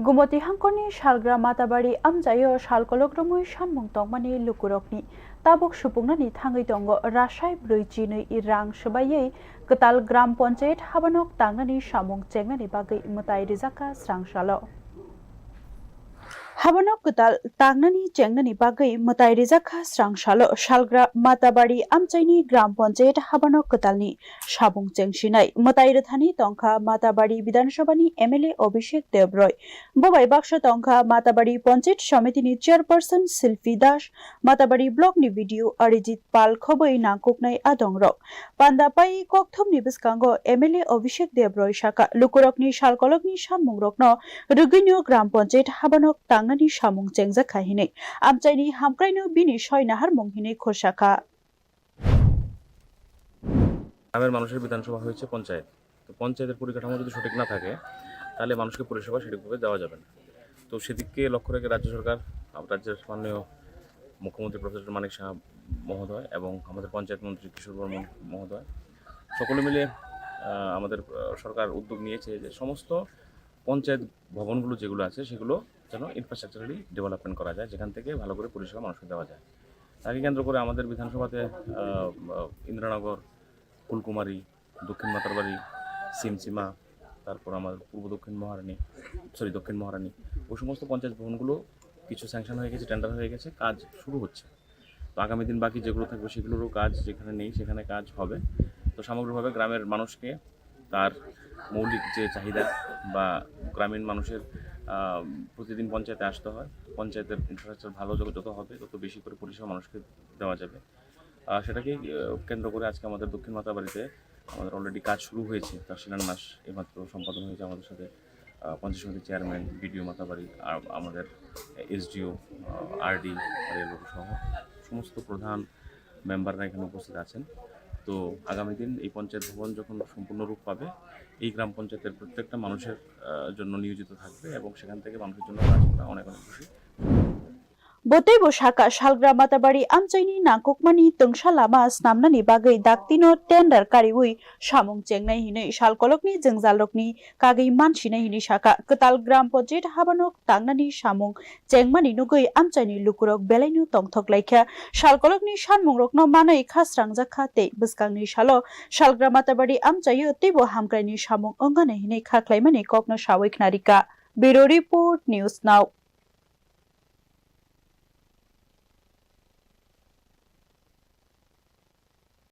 गुमति हांखरनि सालग्रा माताबारि आमजायो सालकलग्रमै सानमुं तंमानि लुकुरकनि Tabuk सुपुंनानि थाङै दङ रासाय ब्रैजिनै रां सोबायै गताल ग्राम पन्चायत हाबानक तांनानि सामुं जेंनानि बागै मताय रिजाका स्रांसाल हाबानक गताल तांनानि जेंनानि बागै मताय रिजाका स्रांसाल सालग्रा माताबारि आमचाइनि ग्राम पन्चायत हाबानक गतालनि साबुं जेंसिनाय मताय रथानि तंखा माताबारि विधानसभानि एमएलए अभिषेक देवरय बबाय बाक्स तंखा माताबारि पन्चायत समितिनि चेयरपर्सन शिल्पी दास माताबारि ब्लकनि भिडिअ अरिजित पाल खबै नांकुकनाय आदंरक पान्दापाई ककथमनि बिस्कांगो एमएलए अभिषेक देवरय साका लुकुरकनि सालकलकनि सानमुंरकनो रुगिनो ग्राम पन्चायत हाबानक तांनानि सामुं जेंजाखाहिनै आमचाइनि हामक्रायनो बिनि सय नाहार मुंहिनै खरसाखा গ্রামের মানুষের বিধানসভা হয়েছে পঞ্চায়েত। তো পঞ্চায়েতের পরিকাঠামো যদি সঠিক না থাকে তাহলে মানুষকে পরিষেবা সঠিকভাবে দেওয়া যাবে না। তো সেদিককে লক্ষ্য রেখে রাজ্য সরকার রাজ্যের মাননীয় মুখ্যমন্ত্রী প্রফেসর মানিক সাহা মহোদয় এবং আমাদের পঞ্চায়েত মন্ত্রী কিশোর বর্মন মহোদয় সকলে মিলে আমাদের সরকার উদ্যোগ নিয়েছে যে সমস্ত পঞ্চায়েত ভবনগুলো যেগুলো আছে সেগুলো যেন ইনফ্রাস্ট্রাকচারালি ডেভেলপমেন্ট করা যায়, যেখান থেকে ভালো করে পরিষেবা মানুষকে দেওয়া যায়। তাকে কেন্দ্র করে আমাদের বিধানসভাতে ইন্দ্রানগর, ফুলকুমারী, দক্ষিণ মাতারবাড়ি, সিমসিমা, তারপর আমার দক্ষিণ মহারানী ওই সমস্ত পঞ্চায়েত ভবনগুলো কিছু স্যাংশন হয়ে গেছে, টেন্ডার হয়ে গেছে, কাজ শুরু হচ্ছে। তো আগামী দিন বাকি যেগুলো থাকবে সেগুলোরও কাজ যেখানে নেই সেখানে কাজ হবে। তো সামগ্রিকভাবে গ্রামের মানুষকে তার মৌলিক যে চাহিদা বা গ্রামীণ মানুষের প্রতিদিন পঞ্চায়েতে আসতে হয়, পঞ্চায়েতের ইনফ্রাস্ট্রাকচার ভালো যত হবে তত বেশি করে পরিষেবা মানুষকে দেওয়া যাবে। সেটাকেই কেন্দ্র করে আজকে আমাদের দক্ষিণ মাতারবাড়িতে আমাদের অলরেডি কাজ শুরু হয়েছে, তার শিলান্যাস এইমাত্র সম্পাদন হয়েছে। আমাদের সাথে পঞ্চায়েত সমিতির চেয়ারম্যান, বিডিও মাতারবাড়ি, আমাদের এসডিও, আরডি, সহ সমস্ত প্রধান মেম্বাররা এখানে উপস্থিত আছেন। তো আগামী দিন এই পঞ্চায়েত ভবন যখন সম্পূর্ণ রূপ পাবে, এই গ্রাম পঞ্চায়েতের প্রত্যেকটা মানুষের জন্য নিয়োজিত থাকবে এবং সেখান থেকে মানুষের জন্য কাজ করা অনেক অনেক খুশি। Botebo Shaka Shalgra Matabari Amchaini Nankukmani Tungsha Lama Snamnani Bagai Daktino Tender Kariwi Shamung Chengnai Hine Shalkolokni Jengzalokni Kagi Manshina Hini Shaka Ketal Gram Pojet Habanok Tangnani Shamung Chengmani Nugui Amchaini Lukurok Belenu Tongtok Laika Shalkolokni Shanmungrokno Manai Khasrangzakha Te Biskangni Shalo Shalgra Matabari Amchayo Tebo Hamkraini Shamung Ongane Hine Khaklaimani Kokno Shawik Narika Bureau Report News Now